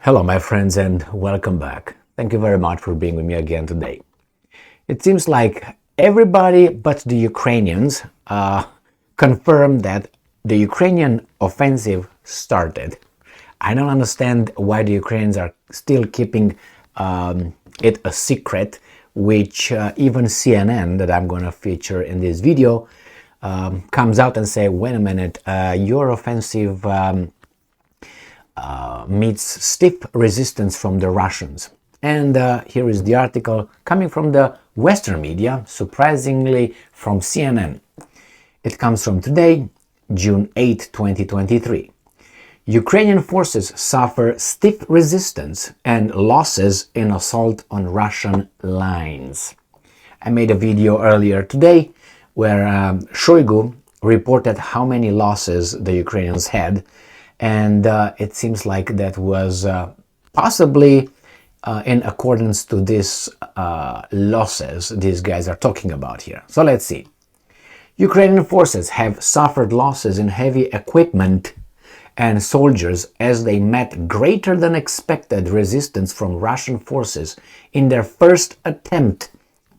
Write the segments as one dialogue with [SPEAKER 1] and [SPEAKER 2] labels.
[SPEAKER 1] Hello, my friends, and welcome back. Thank you very much for being with me again today. It seems like everybody but the Ukrainians confirmed that the Ukrainian offensive started. I don't understand why the Ukrainians are still keeping it a secret, which even CNN, that I'm going to feature in this video, comes out and say, wait a minute, your offensive meets stiff resistance from the Russians. And here is the article coming from the Western media, surprisingly from CNN. It comes from today, June 8, 2023. Ukrainian forces suffer stiff resistance and losses in assault on Russian lines. I made a video earlier today where Shoigu reported how many losses the Ukrainians had, and it seems like that was possibly in accordance to these losses these guys are talking about here. So let's see. Ukrainian forces have suffered losses in heavy equipment and soldiers as they met greater than expected resistance from Russian forces in their first attempt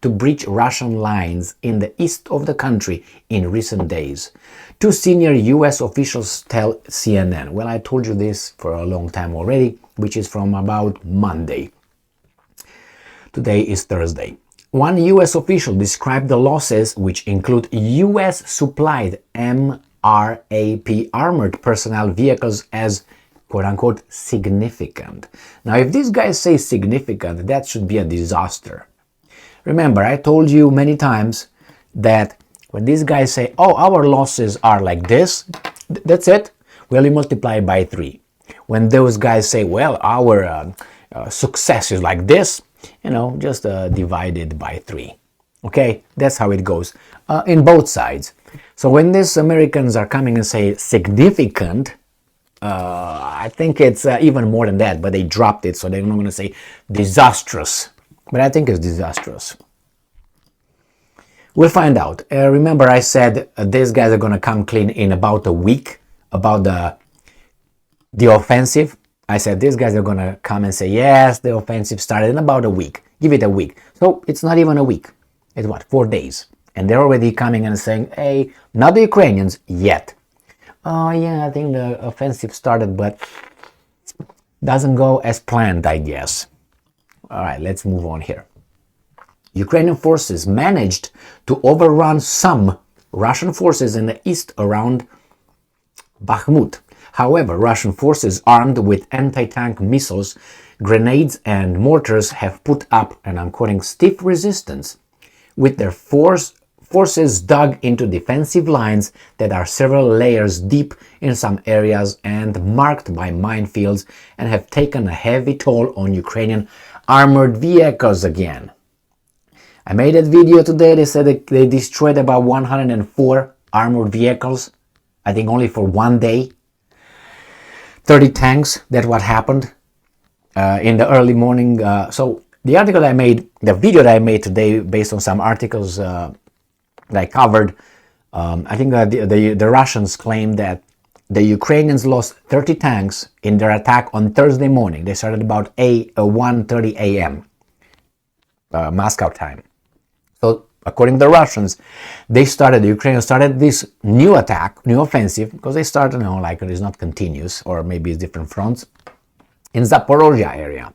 [SPEAKER 1] to breach Russian lines in the east of the country in recent days. Two senior US officials tell CNN. Well, I told you this for a long time already, which is from about Monday. Today is Thursday. One US official described the losses, which include US supplied MRAP armored personnel vehicles, as quote-unquote significant. Now, if these guys say significant, that should be a disaster. Remember, I told you many times that when these guys say, oh, our losses are like this, that's it, well, you multiply by 3. When those guys say, well, our success is like this, just divide it by 3. Okay, that's how it goes in both sides. So when these Americans are coming and say significant, I think it's even more than that, but they dropped it, so they're not going to say disastrous. But I think it's disastrous. We'll find out. Remember, I said these guys are going to come clean in about a week about the offensive. I said these guys are going to come and say, yes, the offensive started in about a week. Give it a week. So it's not even a week. It's what, 4 days. And they're already coming and saying, hey, not the Ukrainians yet. Oh, yeah, I think the offensive started, but doesn't go as planned, I guess. All right, let's move on here. Ukrainian forces managed to overrun some Russian forces in the east around Bakhmut. However, Russian forces armed with anti-tank missiles, grenades, and mortars have put up, and I'm quoting, stiff resistance, with their forces dug into defensive lines that are several layers deep in some areas and marked by minefields, and have taken a heavy toll on Ukrainian armored vehicles again. I made that video today. They said that they destroyed about 104 armored vehicles, I think only for one day. 30 tanks, that's what happened in the early morning. So the article I made, the video that I made today based on some articles that I covered, I think the Russians claim that the Ukrainians lost 30 tanks in their attack on Thursday morning. They started about 1:30 a.m. Moscow time. So according to the Russians, the Ukrainians started this new attack, new offensive, because they started, like it is not continuous, or maybe it's different fronts, in Zaporozhye area.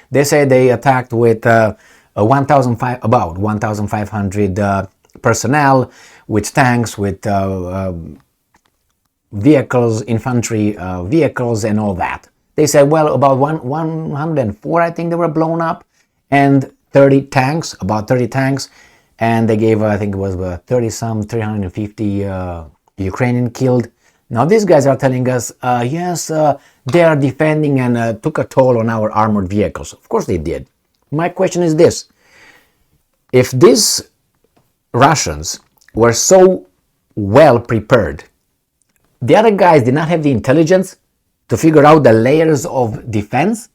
[SPEAKER 1] They say they attacked with about 1,500 personnel, with tanks, with vehicles, infantry vehicles, and all that. They said, well, about 104, I think they were blown up, and 30 tanks, about 30 tanks, and they gave, I think it was 350 Ukrainian killed. Now these guys are telling us, yes, they are defending and took a toll on our armored vehicles. Of course they did. My question is this: if these Russians were so well prepared, the other guys did not have the intelligence to figure out the layers of defense?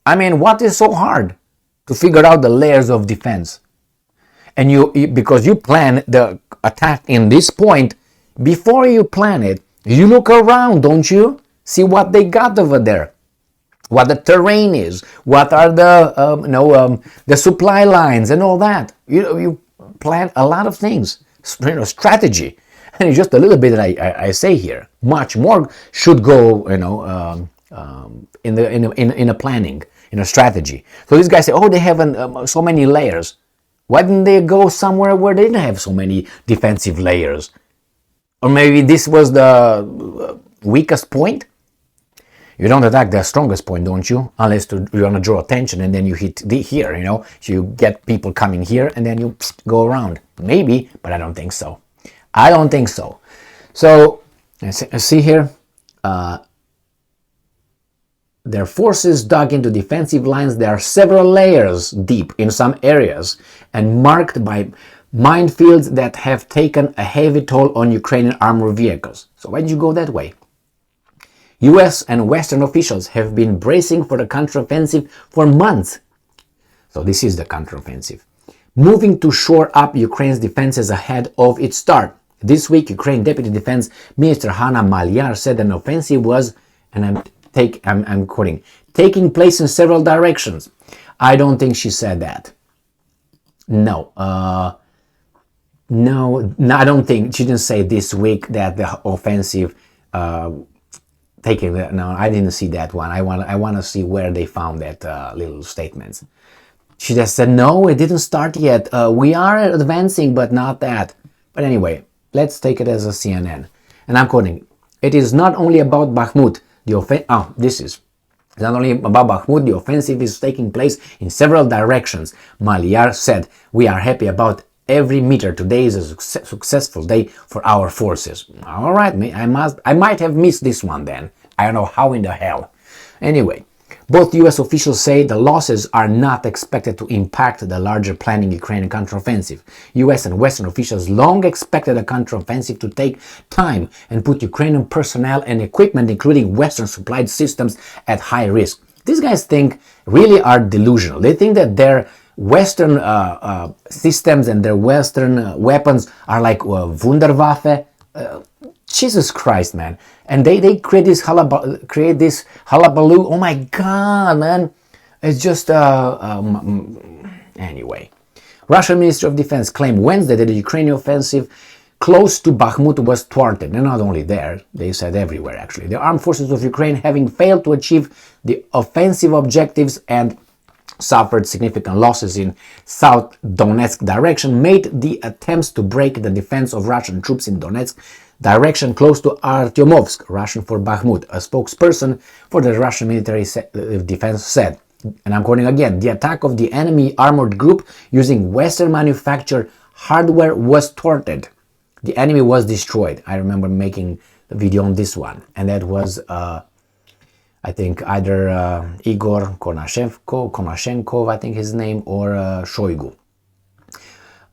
[SPEAKER 1] I mean, what is so hard to figure out the layers of defense? And because you plan the attack in this point, before you plan it, you look around, don't you? See what they got over there. what the terrain is, what are the supply lines and all that. You plan a lot of things, strategy, and it's just a little bit that I say here. Much more should go, in a planning, in a strategy. So these guys say, oh, they have so many layers. Why didn't they go somewhere where they didn't have so many defensive layers? Or maybe this was the weakest point. You don't attack the strongest point, don't you? Unless you want to draw attention and then you hit here, So you get people coming here and then you go around. Maybe, but I don't think so. I don't think so. So, see here, their forces dug into defensive lines. There are several layers deep in some areas and marked by minefields that have taken a heavy toll on Ukrainian armored vehicles. So why did you go that way? US and Western officials have been bracing for the counteroffensive for months. So this is the counteroffensive. Moving to shore up Ukraine's defenses ahead of its start. This week, Ukraine Deputy Defense Minister Hanna Maliar said an offensive was, and I'm quoting, taking place in several directions. I don't think she said that. No, I don't think she didn't say this week that the offensive no, I didn't see that one. I want to see where they found that little statements. She just said, no, it didn't start yet. We are advancing, but not that. But anyway, let's take it as a CNN. And I'm quoting, it is not only about Bakhmut. It's not only about Bakhmut. The offensive is taking place in several directions. Maliar said, we are happy about every meter. Today is a successful day for our forces. All right, I might have missed this one then. I don't know how in the hell. Anyway, both U.S. officials say the losses are not expected to impact the larger planning Ukrainian counteroffensive. U.S. and Western officials long expected a counteroffensive to take time and put Ukrainian personnel and equipment, including Western supplied systems, at high risk. These guys really are delusional. They think that their Western systems and their Western weapons are like Wunderwaffe. Jesus Christ, man. And they create this hullabaloo. Oh my God, man. It's just, anyway. Russian Ministry of Defense claimed Wednesday that the Ukrainian offensive close to Bakhmut was thwarted. And not only there, they said everywhere actually. The armed forces of Ukraine, having failed to achieve the offensive objectives and suffered significant losses in South Donetsk direction, made the attempts to break the defense of Russian troops in Donetsk direction close to Artyomovsk, Russian for Bakhmut. A spokesperson for the Russian military defense said, and I'm quoting again, the attack of the enemy armored group using Western manufactured hardware was thwarted. The enemy was destroyed. I remember making a video on this one, and that was I think either Igor Konashenkov, I think his name, or Shoigu.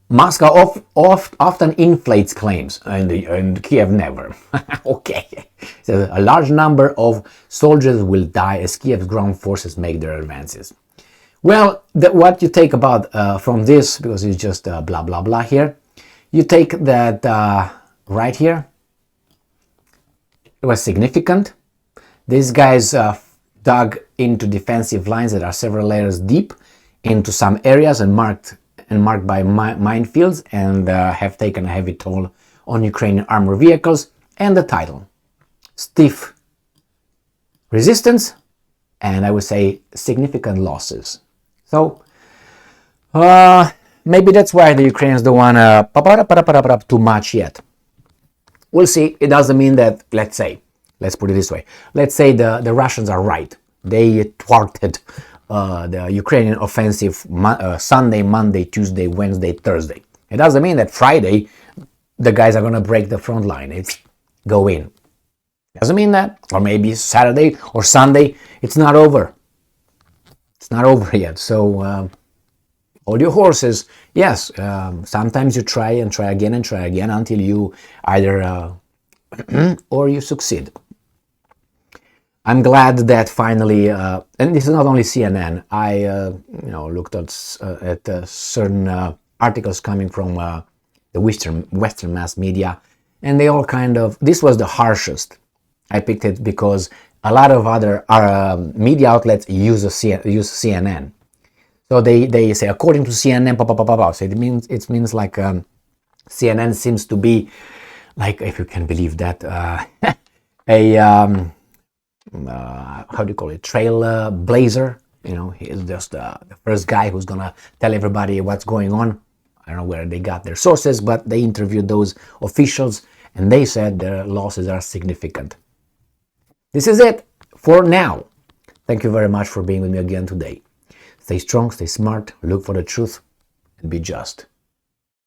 [SPEAKER 1] Moscow often inflates claims, and Kiev never. Okay. So a large number of soldiers will die as Kiev's ground forces make their advances. Well, what you take about from this, because it's just blah blah blah here, you take that right here. It was significant. These guys dug into defensive lines that are several layers deep into some areas and marked by minefields, and have taken a heavy toll on Ukrainian armored vehicles. And the title, stiff resistance, and I would say significant losses. So maybe that's why the Ukrainians don't want to too much yet. We'll see. It doesn't mean that, let's put it this way. Let's say the Russians are right. They thwarted the Ukrainian offensive Sunday, Monday, Tuesday, Wednesday, Thursday. It doesn't mean that Friday the guys are going to break the front line. It's go in. Doesn't mean that. Or maybe Saturday or Sunday. It's not over. It's not over yet. So hold your horses. Yes, sometimes you try again until you either or you succeed. I'm glad that finally, and this is not only CNN. I looked at certain articles coming from the Western mass media, and they all kind of. This was the harshest. I picked it because a lot of other media outlets use CNN. So they say, according to CNN, so it means like CNN seems to be like, if you can believe that, a how do you call it, trailblazer. You know, he's just the first guy who's gonna tell everybody what's going on. I don't know where they got their sources, but they interviewed those officials and they said their losses are significant. This is it for now. Thank you very much for being with me again today. Stay strong, stay smart, look for the truth, and be just.